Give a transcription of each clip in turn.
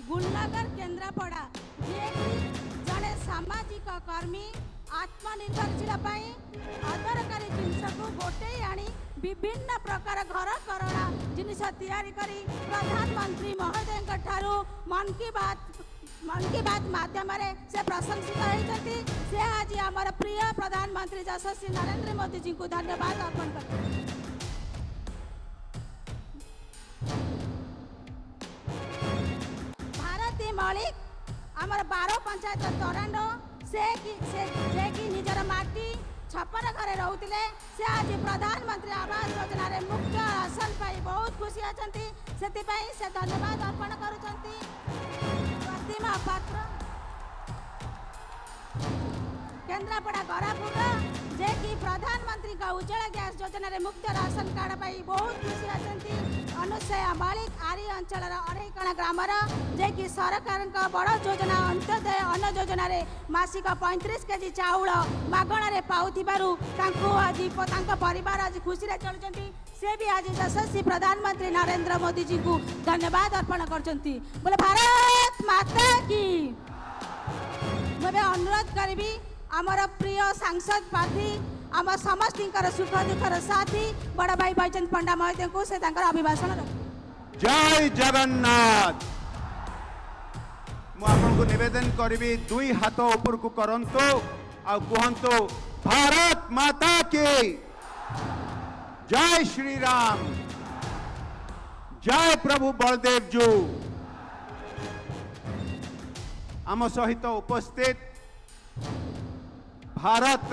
गुलनगर केन्द्रापड़ा जे जड़े सामाजिक कर्मी आत्मनिर्भरशील अदरकारी जिनस को गोटे आनी विभिन्न प्रकार घर करणा जिनिस तैयारी करी प्रधानमंत्री महोदय ठारू मन की बात माध्यम से प्रशंसित होती से आज आमर प्रिय प्रधानमंत्री यशस्वी नरेंद्र मोदी जी को धन्यवाद अर्पण करते। भारती मलिक आमर 12 पंचायत तरांड से निजर माटी छपर घरे रोते से आज प्रधानमंत्री आवास योजना रे मुख्य आसन पाई बहुत खुशी अछंती से धन्यवाद अर्पण करुछंती। प्रतिमा पात्र केन्द्रापड़ा गरापुर जे कि प्रधानमंत्री का उज्ज्वला गैस योजना रे मुख्य राशन कार्ड पाई बहुत खुशी अछंती। अनुसया मालिक आरी अंचल अरेकणा ग्राम जे कि सरकार बड़ योजना अंत्योदय अन्न योजना रे मासिक 35 केजी चाउल मागणा रे पाउथिबारु तांको आज परिवार आज खुशी रे चलुचंती से भी आज यशस्वी प्रधानमंत्री नरेंद्र मोदी जी को धन्यवाद अर्पण करचंती। बोले भारत माता की। मैं अनुरोध करी आमर प्रिय सांसद प्रार्थी आम समस्त सुख दुखर साथी बड़ भाई बैचंद पंडा महोदय को से अभिभाषण रख। जय जगन्नाथ। मुझे निवेदन करी दुई हाथ ऊपर को करंतु आ कहंतु भारत माता की जय श्री राम जय प्रभु बलदेव जू। आम सहित उपस्थित भारत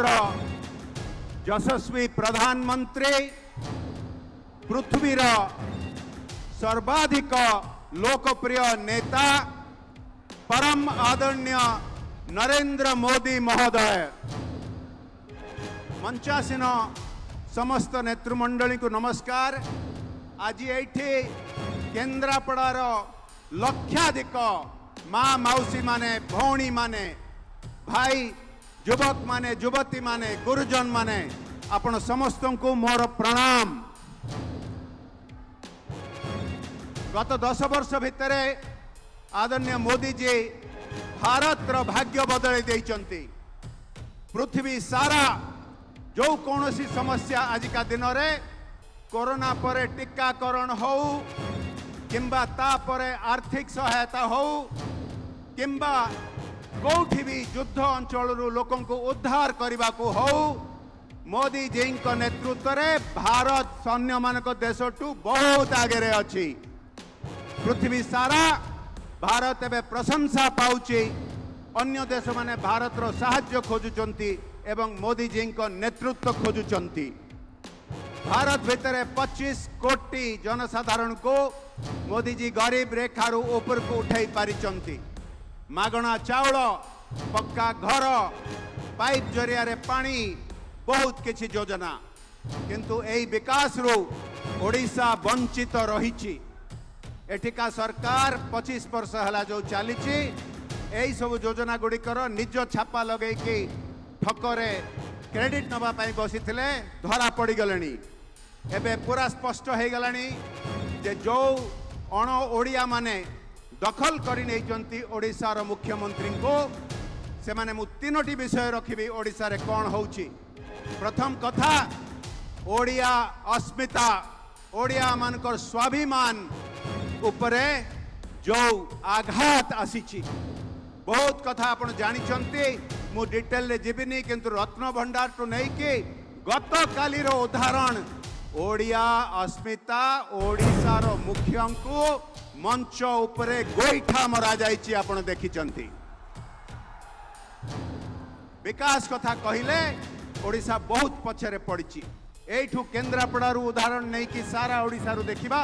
यशस्वी प्रधानमंत्री पृथ्वीर सर्वाधिक लोकप्रिय नेता परम आदरणीय नरेंद्र मोदी महोदय मंचासीन समस्त नेतृमंडली को नमस्कार। आज ये केन्द्रापड़ार लक्षाधिक माँ मौसी माने भौणी माने भाई युवक माने युवती माने गुरुजन माने आपण समस्त को मोर प्रणाम। गत 10 वर्ष भितर आदरणीय मोदी जी भारत भाग्य बदल देइचंती। पृथ्वी सारा जो कौनसी समस्या आजिका दिन में कोरोना पर टीकाकरण हो किंबा ता परे आर्थिक सहायता हो किंबा कौटी भी युद्ध अंचल लोकों को उद्धार करने को हो मोदी जी नेतृत्व में भारत सैन्य मानक देश टू बहुत आगे अच्छी। पृथ्वी सारा भारत एवं प्रशंसा पाउची। अन्य देश माने भारत रो साहाय्य खोजुचंती एवं मोदी जी नेतृत्व खोजुचंती। भारत भितर 25 कोटी जनसाधारण को मोदी जी गरीब रेखारू ऊपर को उठाई पारिचंती। मागणा चाउल पक्का घर पाइप जरिया रे पानी बहुत किछि योजना किंतु एई विकास रो ओडिशा वंचित रहिछि। एठिका सरकार 25 वर्ष हला जो चलीछि एई सब योजना गुड़िकर निज छापा लगे कि ठकरे क्रेडिट नवा पाई बसिथिले धरा पड़ी गलेनी। एबे पूरा स्पष्ट हो गलानी जे जो अण ओडिया माने दखल करी नैचंती ओडिशार मुख्यमंत्री को से माने मु तीनोटी विषय रखिबी ओडिशा रे कोन होउची। प्रथम कथा ओडिया अस्मिता ओडिया मानकर स्वाभिमान उपरे जो आघात आसीची बहुत कथा आपण जानिचंती मु डिटेल रे जीविनी किंतु रत्न भंडार तो नहीं कि गत कालीर उदाहरण ओडिया अस्मिता ओडिशार मुख्यंकु मंच उपरे गोईठा मरा जाइछि आपण देखिचंती। विकास कथा कहिले ओडिशा बहुत पछरे पड़िछि। एठू केन्द्रापड़ारू उदाहरण नहीं कि सारा ओडिशारू देखिबा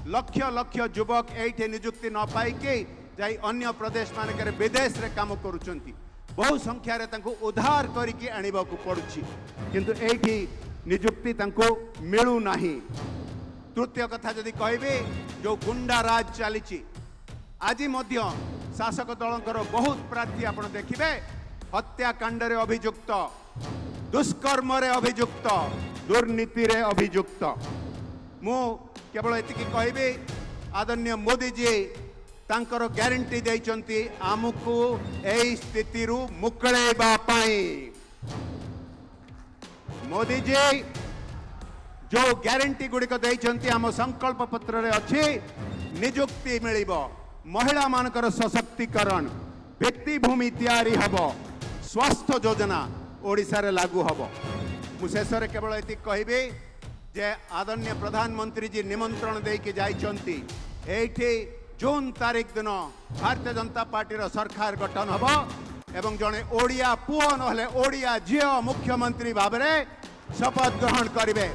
लक्ष लक्ष युवक एठे नियुक्ति न पाइके जाई अन्य प्रदेश मानकर विदेश रे काम करूचंती। बहु संख्या रे तांको उद्धार करिके आनिबाकू पड़ुछि किंतु एठी नियुक्ति तांको मिलू नाही। तृतीय कथा जदि कहबे जो गुंडा राज चली आज मध्य शासक दलकर बहुत प्रार्थी आपण देखिबे हत्याकांड रे अभियुक्त दुष्कर्म रे अभियुक्त दुर्नीति रे अभियुक्त। मु केवल एतिकी कहबी आदरणीय मोदी जी तांकर ग्यारंटी देइचंती आमको एई स्थिति रु मुक्कळेबा पाई। मोदी जी जो ग्यारंटी गुड़िक देइचंती आम संकल्प पत्र रे अच्छी नियुक्ति मिलिबो, महिला मानकर सशक्तिकरण, भित्तिभूमि तैयारी हबो, स्वास्थ्य योजना ओडिशा रे लागू हबो। मु शेष रे केवल एति कहबी जे आदरणीय प्रधानमंत्री जी निमंत्रण देके जाइचंती एठी जून तारीख दिन भारतीय जनता पार्टी सरकार गठन हबो एवं जने ओडिया पुओ नहले ओडिया झियो मुख्यमंत्री भाबरे शपथ ग्रहण करिवे।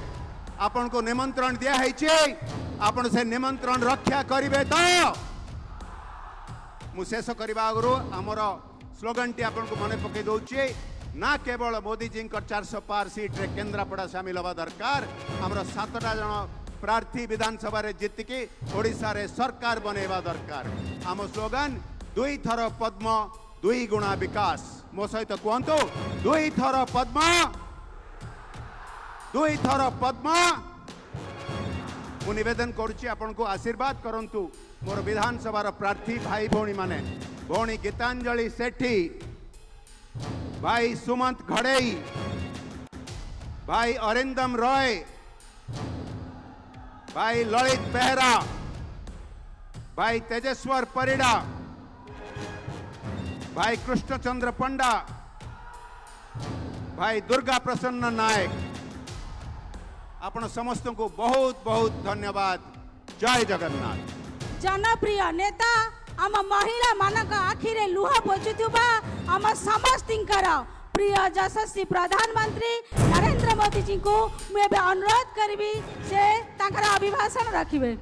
आपन को निमंत्रण दिया है, आपन से निमंत्रण रक्षा करिवे तो मु शेष करबा आगु आमर स्लोगन टी आपन को मने पके दउची, ना केवल मोदी जी 400 पार सीट रे केंद्रापड़ा शामिल हवा दरकार, आमर 7टा जन प्रार्थी विधानसभा रे जितिकी ओडिशा रे सरकार बनेवा दरकार। आम स्लोगन 2 थर पद्म 2 गुणा विकास। मो सहित कहतु 2 थर पद्म 2 थर पद्म। मु निवेदन करुच्ची आपन को आशीर्वाद करंतु मोर विधानसभा प्रार्थी भाई भौणी माने, भौणी गीतांजलि सेठी, भाई सुमंत घड़ेई, भाई अरिंदम रॉय, भाई ललित बेहरा, भाई तेजेश्वर परिड़ा, भाई कृष्णचंद्र पंडा, भाई दुर्गा प्रसन्न नायक, आपण समस्त को बहुत बहुत धन्यवाद। जय जगन्नाथ। जनप्रिय नेता आम महिला मानक आखिरे लुह पोछुथुबा आम समस्तिंकर प्रिय यशस्वी प्रधानमंत्री नरेंद्र मोदी जी को मैं अनुरोध करी से तांकर अभिभाषण रखिबे।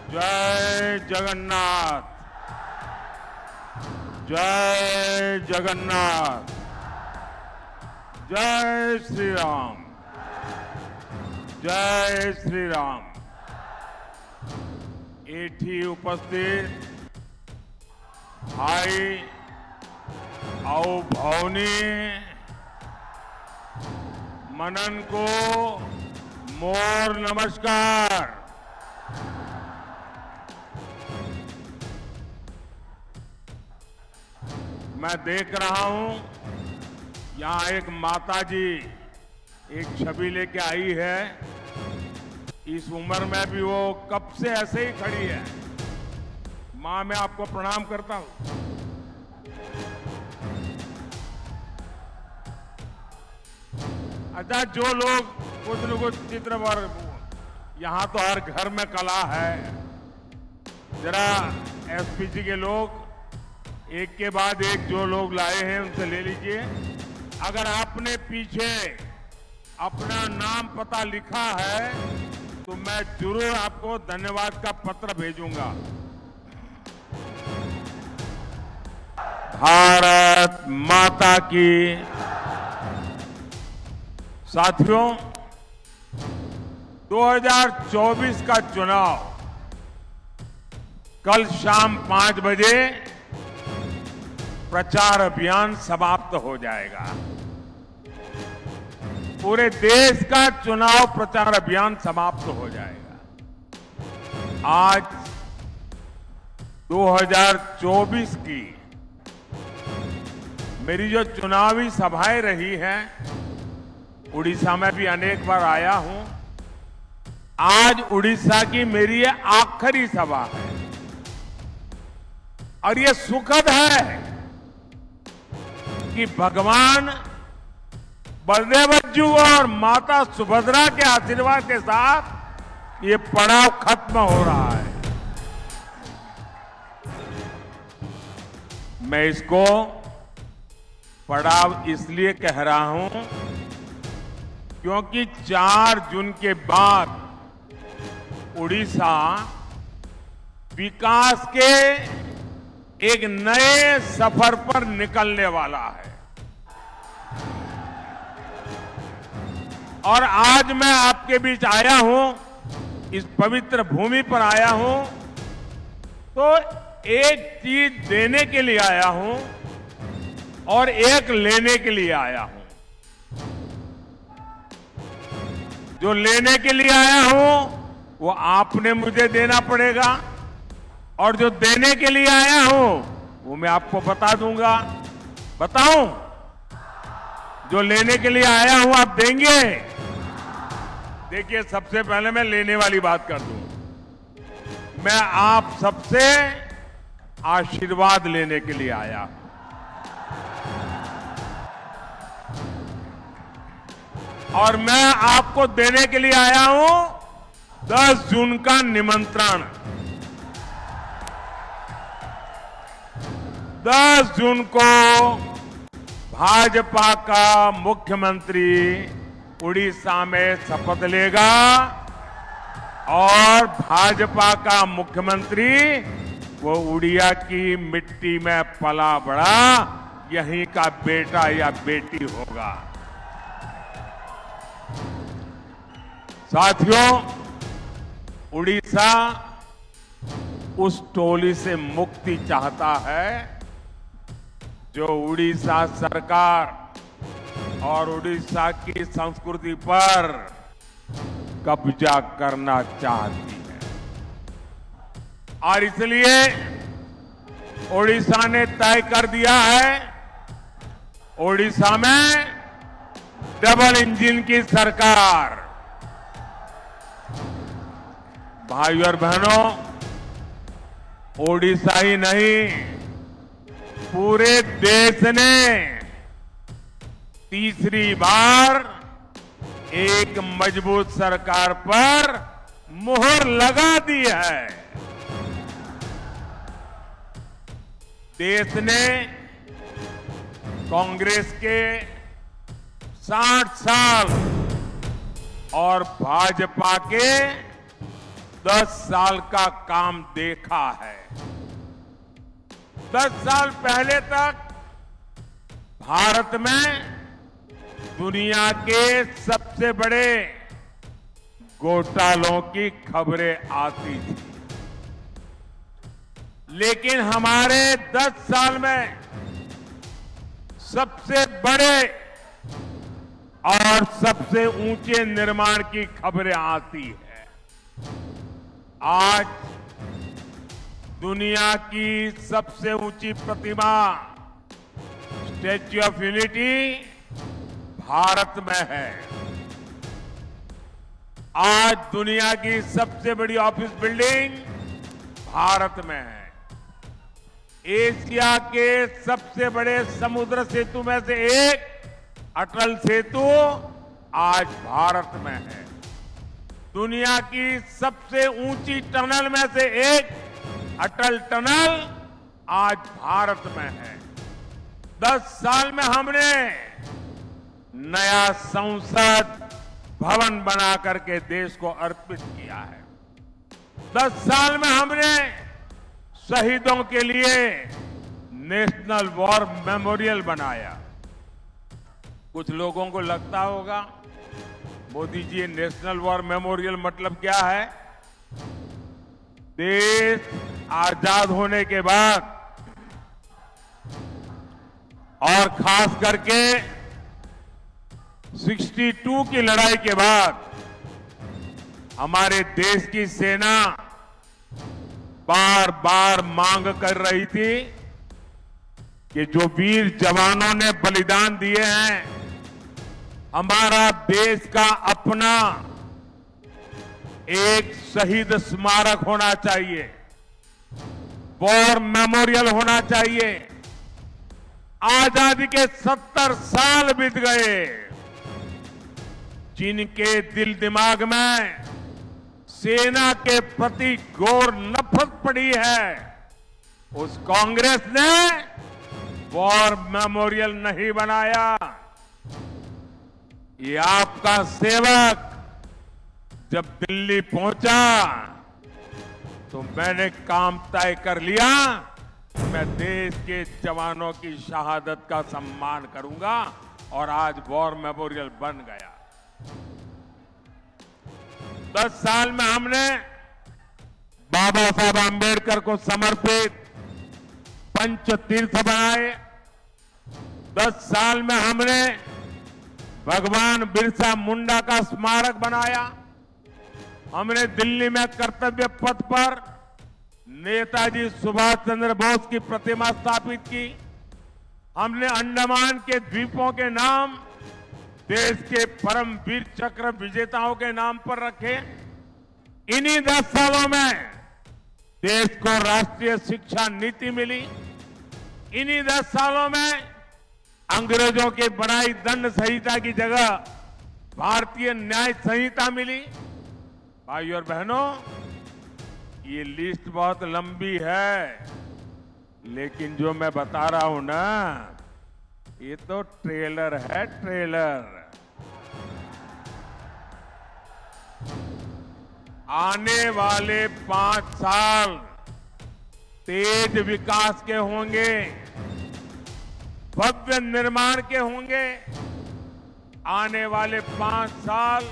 जय जगन्नाथ, जय जगन्नाथ, जय श्री राम, जय श्री राम। एठी उपस्थित भाई और भौनी मनन को मोर नमस्कार। मैं देख रहा हूं यहां एक माता जी एक छवि लेके आई है। इस उम्र में भी वो कब से ऐसे ही खड़ी है। मां, मैं आपको प्रणाम करता हूं। अच्छा, जो लोग कुछ न कुछ चित्र पर, यहां तो हर घर में कला है। जरा एसपीजी के लोग एक के बाद एक जो लोग लाए हैं उनसे ले लीजिए। अगर आपने पीछे अपना नाम पता लिखा है तो मैं जरूर आपको धन्यवाद का पत्र भेजूंगा। भारत माता की। साथियों, 2024 का चुनाव कल शाम 5 बजे प्रचार अभियान समाप्त हो जाएगा। पूरे देश का चुनाव प्रचार अभियान समाप्त हो जाएगा। आज 2024 की मेरी जो चुनावी सभाएं रही हैं, उड़ीसा में भी अनेक बार आया हूं। आज उड़ीसा की मेरी ये आखिरी सभा है और ये सुखद है कि भगवान बलदेवज्जू और माता सुभद्रा के आशीर्वाद के साथ ये पड़ाव खत्म हो रहा है। मैं इसको पड़ाव इसलिए कह रहा हूं क्योंकि 4 जून के बाद उड़ीसा विकास के एक नए सफर पर निकलने वाला है। और आज मैं आपके बीच आया हूं इस पवित्र भूमि पर आया हूं तो एक चीज देने के लिए आया हूं और एक लेने के लिए आया हूं। जो लेने के लिए आया हूं वो आपने मुझे देना पड़ेगा और जो देने के लिए आया हूं वो मैं आपको बता दूंगा। बताऊं? जो लेने के लिए आया हूं आप देंगे? देखिए, सबसे पहले मैं लेने वाली बात कर दूं। मैं आप सबसे आशीर्वाद लेने के लिए आया हूं। और मैं आपको देने के लिए आया हूं 10 जून का निमंत्रण। 10 जून को भाजपा का मुख्यमंत्री उड़ीसा में शपथ लेगा और भाजपा का मुख्यमंत्री वो उड़िया की मिट्टी में पला बड़ा यहीं का बेटा या बेटी होगा। साथियों, उड़ीसा उस टोली से मुक्ति चाहता है जो उड़ीसा सरकार और उड़ीसा की संस्कृति पर कब्जा करना चाहती है। और इसलिए उड़ीसा ने तय कर दिया है, उड़ीसा में डबल इंजन की सरकार। भाइयों और बहनों, ओडिशा ही नहीं, पूरे देश ने तीसरी बार एक मजबूत सरकार पर मुहर लगा दी है। देश ने कांग्रेस के 60 साल और भाजपा के 10 साल का काम देखा है। 10 साल पहले तक भारत में दुनिया के सबसे बड़े घोटालों की खबरें आती थी, लेकिन हमारे 10 साल में सबसे बड़े और सबसे ऊंचे निर्माण की खबरें आती है। आज दुनिया की सबसे ऊंची प्रतिमा स्टैच्यू ऑफ यूनिटी भारत में है। आज दुनिया की सबसे बड़ी ऑफिस बिल्डिंग भारत में है। एशिया के सबसे बड़े समुद्र सेतु में से एक अटल सेतु आज भारत में है। दुनिया की सबसे ऊंची टनल में से एक अटल टनल आज भारत में है। 10 साल में हमने नया संसद भवन बना करके देश को अर्पित किया है। 10 साल में हमने शहीदों के लिए नेशनल वॉर मेमोरियल बनाया। कुछ लोगों को लगता होगा, Modi ji, national war memorial मतलब क्या है? देश आजाद होने के बाद और खास करके 62 की लड़ाई के बाद हमारे देश की सेना बार बार मांग कर रही थी कि जो वीर जवानों ने बलिदान दिए हैं, हमारा देश का अपना एक शहीद स्मारक होना चाहिए, वॉर मेमोरियल होना चाहिए। आजादी के 70 साल बीत गए, जिनके दिल दिमाग में सेना के प्रति घोर नफरत पड़ी है, उस कांग्रेस ने वॉर मेमोरियल नहीं बनाया। ये आपका सेवक जब दिल्ली पहुंचा तो मैंने काम तय कर लिया, मैं देश के जवानों की शहादत का सम्मान 10 साल में हमने बाबा साहब आम्बेडकर को समर्पित पंचतीर्थ बनाए। 10 साल में हमने भगवान बिरसा मुंडा का स्मारक बनाया। हमने दिल्ली में कर्तव्य पथ पर नेताजी सुभाष चंद्र बोस की प्रतिमा स्थापित की। हमने अंडमान के द्वीपों के नाम देश के परम वीर चक्र विजेताओं के नाम पर रखे। इन्हीं 10 सालों में देश को राष्ट्रीय शिक्षा नीति मिली। इन्हीं 10 सालों में अंग्रेजों की बनाई दंड संहिता की जगह भारतीय न्याय संहिता मिली। भाइयों और बहनों, ये लिस्ट बहुत लंबी है, लेकिन जो मैं बता रहा हूं ना, ये तो ट्रेलर है, ट्रेलर। आने वाले 5 साल तेज विकास के होंगे, भव्य निर्माण के होंगे। आने वाले 5 साल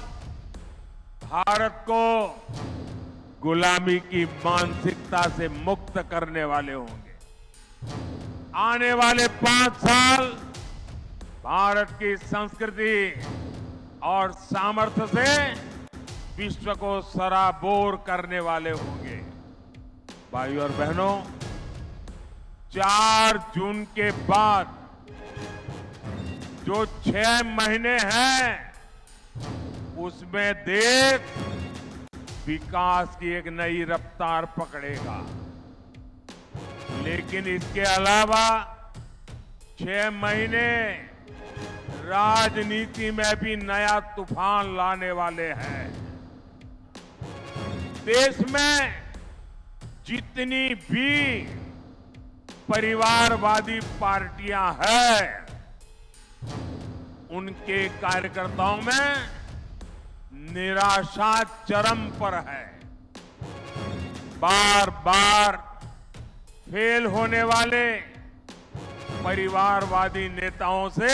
भारत को गुलामी की मानसिकता से मुक्त करने वाले होंगे। आने वाले 5 साल भारत की संस्कृति और सामर्थ्य से विश्व को सराबोर करने वाले होंगे। भाइयों और बहनों, 4 जून के बाद जो 6 महीने हैं, उसमें देश विकास की एक नई रफ्तार पकड़ेगा। लेकिन इसके अलावा 6 महीने राजनीति में भी नया तूफान लाने वाले हैं। देश में जितनी भी परिवारवादी पार्टियां हैं, उनके कार्यकर्ताओं में निराशा चरम पर है। बार बार फेल होने वाले परिवारवादी नेताओं से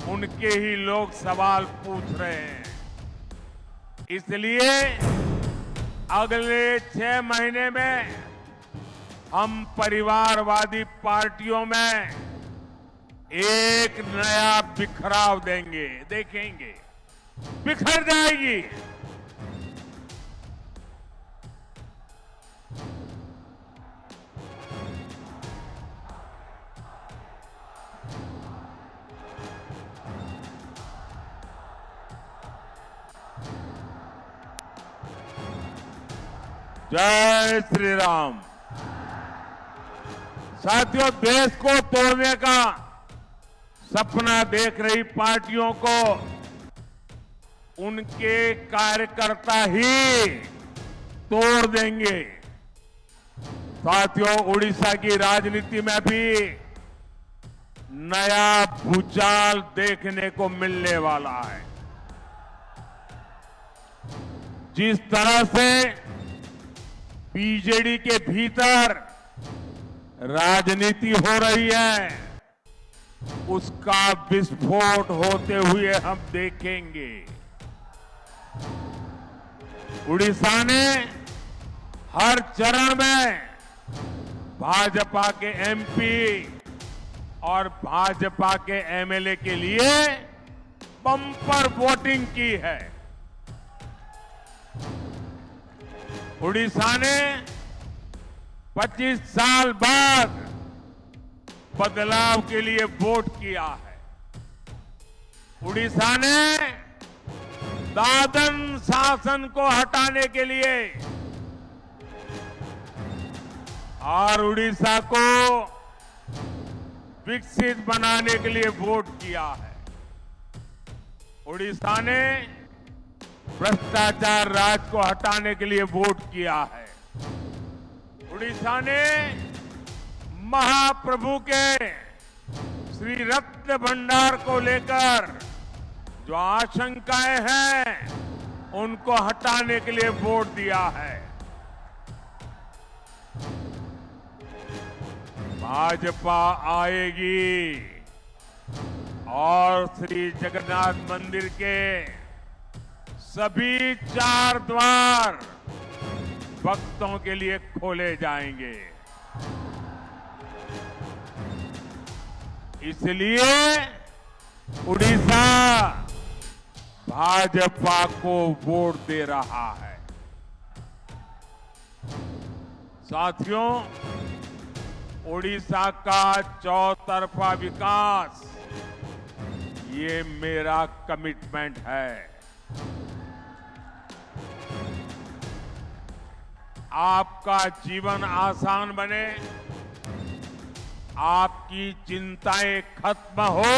उनके ही लोग सवाल पूछ रहे हैं। इसलिए अगले 6 महीने में हम परिवारवादी पार्टियों में एक नया बिखराव देंगे, देखेंगे, बिखर जाएगी। जय श्री राम। साथियों, देश को तोड़ने का सपना देख रही पार्टियों को उनके कार्यकर्ता ही तोड़ देंगे। साथियों, उड़ीसा की राजनीति में भी नया भूचाल देखने को मिलने वाला है। जिस तरह से बीजेडी के भीतर राजनीति हो रही है, उसका विस्फोट होते हुए हम देखेंगे। उड़ीसा ने हर चरण में भाजपा के एमपी और भाजपा के एमएलए के लिए बम्पर वोटिंग की है। उड़ीसा ने 25 साल बाद बदलाव के लिए वोट किया है। उड़ीसा ने दादन शासन को हटाने के लिए और उड़ीसा को विकसित बनाने के लिए वोट किया है। उड़ीसा ने भ्रष्टाचार राज को हटाने के लिए वोट किया है। उड़ीसा ने महाप्रभु के श्री रत्न भंडार को लेकर जो आशंकाएं हैं, उनको हटाने के लिए वोट दिया है। भाजपा आएगी और श्री जगन्नाथ मंदिर के सभी 4 द्वार भक्तों के लिए खोले जाएंगे। इसलिए उड़ीसा भाजपा को वोट दे रहा है। साथियों, उड़ीसा का चौतरफा विकास ये मेरा कमिटमेंट है। आपका जीवन आसान बने, आपकी चिंताएं खत्म हो,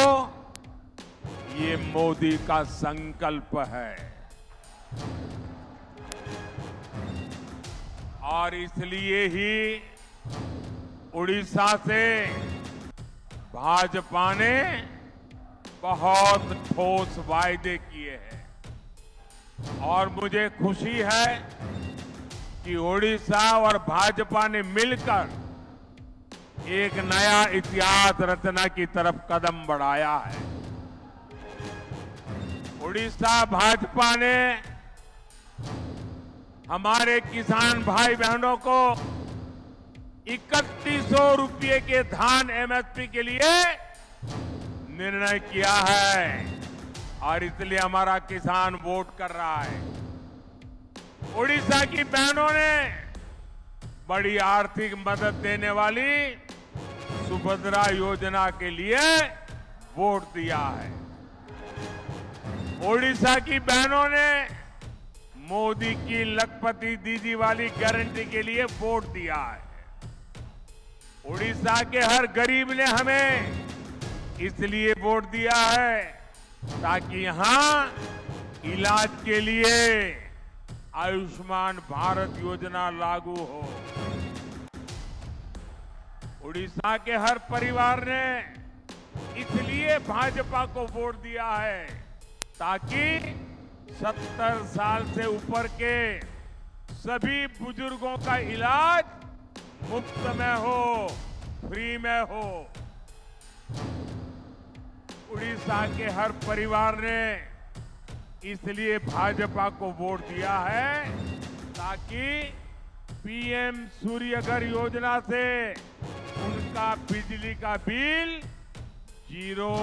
ये मोदी का संकल्प है। और इसलिए ही उड़ीसा से भाजपा ने बहुत ठोस वायदे किए हैं और मुझे खुशी है कि उड़ीसा और भाजपा ने मिलकर एक नया इतिहास रचना की तरफ कदम बढ़ाया है। उड़ीसा भाजपा ने हमारे किसान भाई बहनों को 3100 रुपये के धान एमएसपी के लिए निर्णय किया है और इसलिए हमारा किसान वोट कर रहा है। उड़ीसा की बहनों ने बड़ी आर्थिक मदद देने वाली सुभद्रा योजना के लिए वोट दिया है। उड़ीसा की बहनों ने मोदी की लखपति दीदी वाली गारंटी के लिए वोट दिया है। उड़ीसा के हर गरीब ने हमें इसलिए वोट दिया है ताकि यहां इलाज के लिए आयुष्मान भारत योजना लागू हो। उड़ीसा के हर परिवार ने इसलिए भाजपा को वोट दिया है ताकि 70 साल से ऊपर के सभी बुजुर्गों का इलाज मुफ्त में हो, फ्री में हो। उड़ीसा के हर परिवार ने इसलिए भाजपा को वोट दिया है ताकि पीएम सूर्यघर योजना से उनका बिजली का बिल जीरो,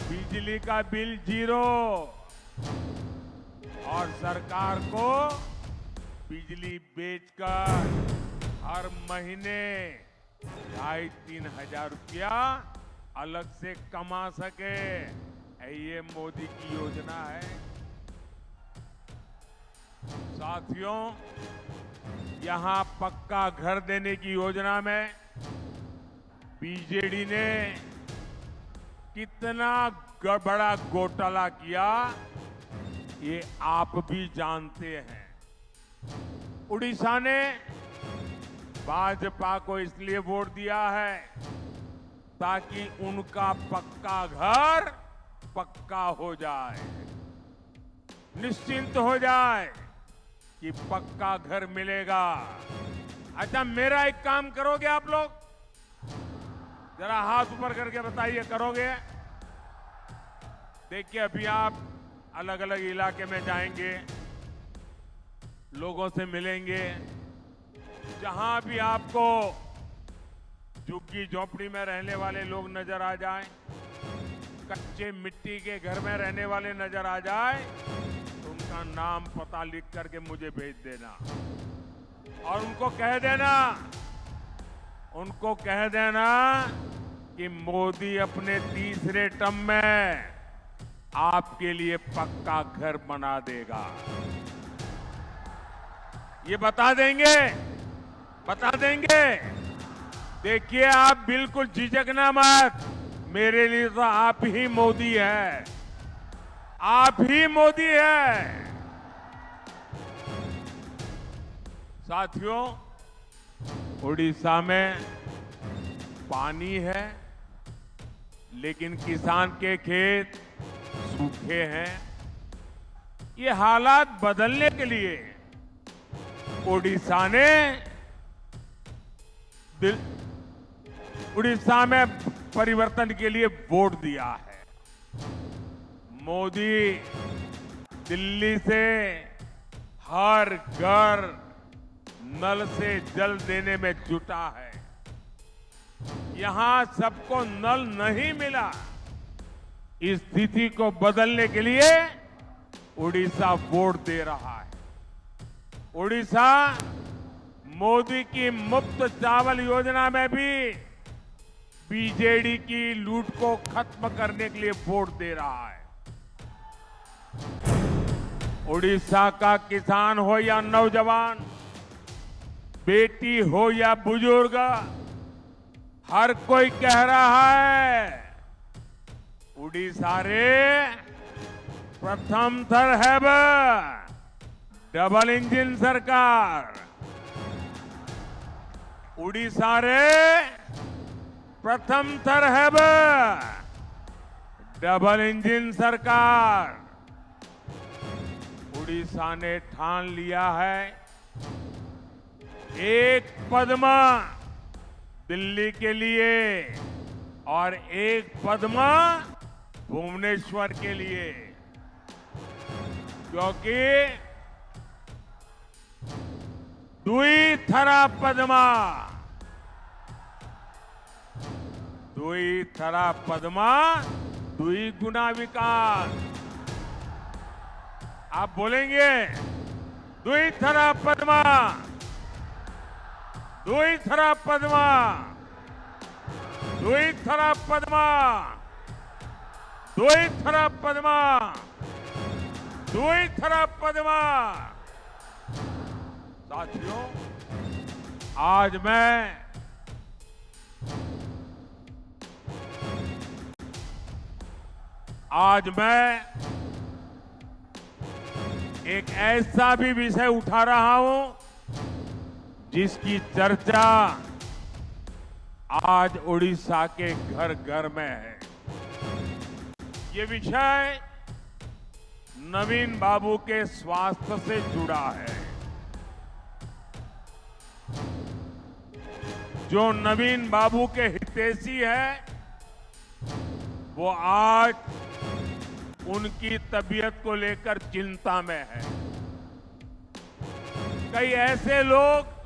बिजली का बिल जीरो और सरकार को बिजली बेचकर हर महीने 2,500-3 हजार रुपया अलग से कमा सके, ये मोदी की योजना है। साथियों, यहां पक्का घर देने की योजना में बीजेडी ने कितना बड़ा घोटाला किया ये आप भी जानते हैं। उड़ीसा ने भाजपा को इसलिए वोट दिया है ताकि उनका पक्का घर पक्का हो जाए, निश्चिंत हो जाए कि पक्का घर मिलेगा। अच्छा, मेरा एक काम करोगे आप लोग? जरा हाथ ऊपर करके बताइए, करोगे? देखिए, अभी आप अलग अलग इलाके में जाएंगे, लोगों से मिलेंगे, जहां भी आपको झुग्गी झोपड़ी में रहने वाले लोग नजर आ जाएं, कच्चे मिट्टी के घर में रहने वाले नजर आ जाए तो उनका नाम पता लिख करके मुझे भेज देना और उनको कह देना कि मोदी अपने तीसरे टर्म में आपके लिए पक्का घर बना देगा। ये बता देंगे। देखिए, आप बिल्कुल झिझकना मत, मेरे लिए तो आप ही मोदी है, आप ही मोदी है। साथियों, उड़ीसा में पानी है लेकिन किसान के खेत सूखे हैं। ये हालात बदलने के लिए उड़ीसा में परिवर्तन के लिए वोट दिया है। मोदी दिल्ली से हर घर नल से जल देने में जुटा है। यहां सबको नल नहीं मिला। इस स्थिति को बदलने के लिए उड़ीसा वोट दे रहा है। उड़ीसा मोदी की मुफ्त चावल योजना में भी बीजेडी की लूट को खत्म करने के लिए वोट दे रहा है। उड़ीसा का किसान हो या नौजवान, बेटी हो या बुजुर्ग, हर कोई कह रहा है उड़ीसा रे प्रथम थर हैब डबल इंजन सरकार। उड़ीसा रे प्रथम थर हैब डबल इंजन सरकार। उड़ीसा ने ठान लिया है एक पद्मा दिल्ली के लिए और एक पद्मा भुवनेश्वर के लिए, क्योंकि दुई थरा पद्मा, दुई थरा पद्मा दुई गुना विकास। आप बोलेंगे दुई थरा पद्मा, दुई थरा पद्मा, दुई थरा पद्मा, दुई थरा पद्मा, दुई थरा पद्मा। साथियों, आज मैं एक ऐसा भी विषय उठा रहा हूं जिसकी चर्चा आज उड़ीसा के घर घर में है। ये विषय नवीन बाबू के स्वास्थ्य से जुड़ा है। जो नवीन बाबू के हितैषी है, वो आज उनकी तबीयत को लेकर चिंता में है। कई ऐसे लोग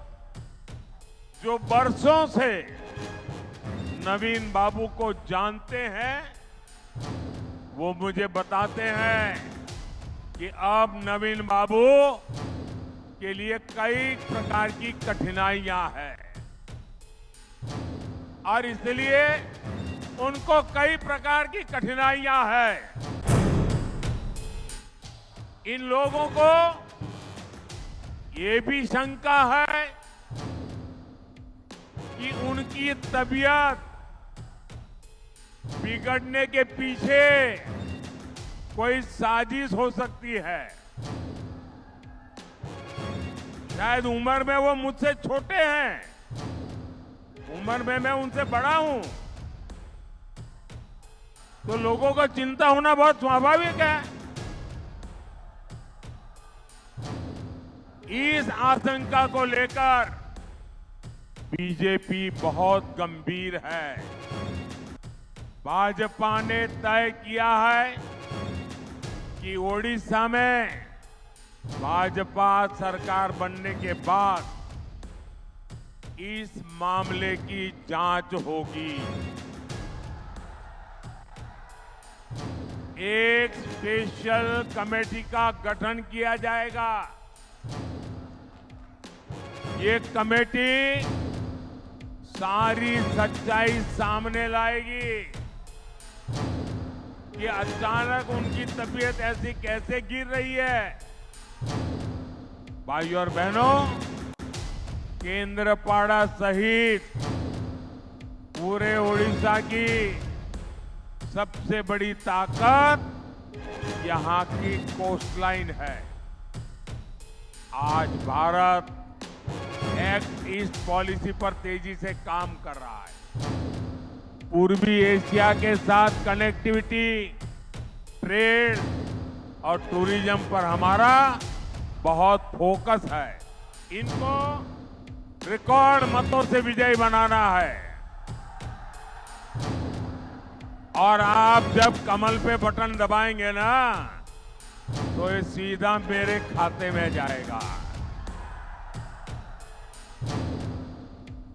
जो बरसों से नवीन बाबू को जानते हैं, वो मुझे बताते हैं कि अब नवीन बाबू के लिए कई प्रकार की कठिनाइयां हैं और इसलिए उनको कई प्रकार की कठिनाइयां हैं। इन लोगों को ये भी शंका है कि उनकी तबीयत बिगड़ने के पीछे कोई साजिश हो सकती है। शायद उम्र में वो मुझसे छोटे हैं, उम्र में मैं उनसे बड़ा हूं, तो लोगों को चिंता होना बहुत स्वाभाविक है। इस आशंका को लेकर बीजेपी बहुत गंभीर है। भाजपा ने तय किया है कि ओडिशा में भाजपा सरकार बनने के बाद इस मामले की जांच होगी। एक स्पेशल कमेटी का गठन किया जाएगा। ये कमेटी सारी सच्चाई सामने लाएगी कि अचानक उनकी तबीयत ऐसी कैसे गिर रही है। भाइयों और बहनों, केंद्रपाड़ा सहित पूरे ओडिशा की सबसे बड़ी ताकत यहां की कोस्टलाइन है। आज भारत एक्ट ईस्ट पॉलिसी पर तेजी से काम कर रहा है। पूर्वी एशिया के साथ कनेक्टिविटी, ट्रेड और टूरिज्म पर हमारा बहुत फोकस है। इनको रिकॉर्ड मतों से विजयी बनाना है। और आप जब कमल पे बटन दबाएंगे ना तो ये सीधा मेरे खाते में जाएगा।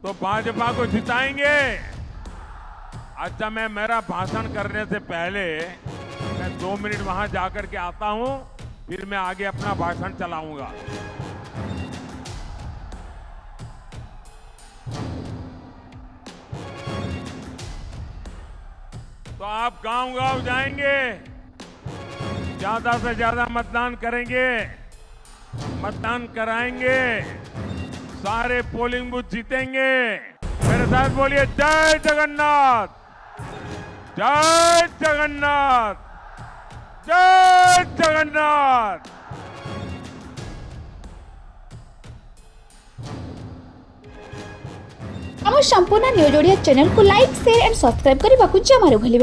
तो भाजपा को जिताएंगे। अच्छा, मैं मेरा भाषण करने से पहले मैं 2 मिनट वहां जाकर के आता हूं, फिर मैं आगे अपना भाषण चलाऊंगा। तो आप गांव-गांव जाएंगे, ज्यादा से ज्यादा मतदान करेंगे, मतदान कराएंगे, सारे पोलिंग बूथ जीतेंगे। मेरे साथ बोलिए जय जगन्नाथ, जय जगन्नाथ, जय जगन्नाथ। आम संपूर्ण न्यूज ओडिया चैनल को लाइक शेयर एंड सब्सक्राइब करने को जमारू भूलिबे।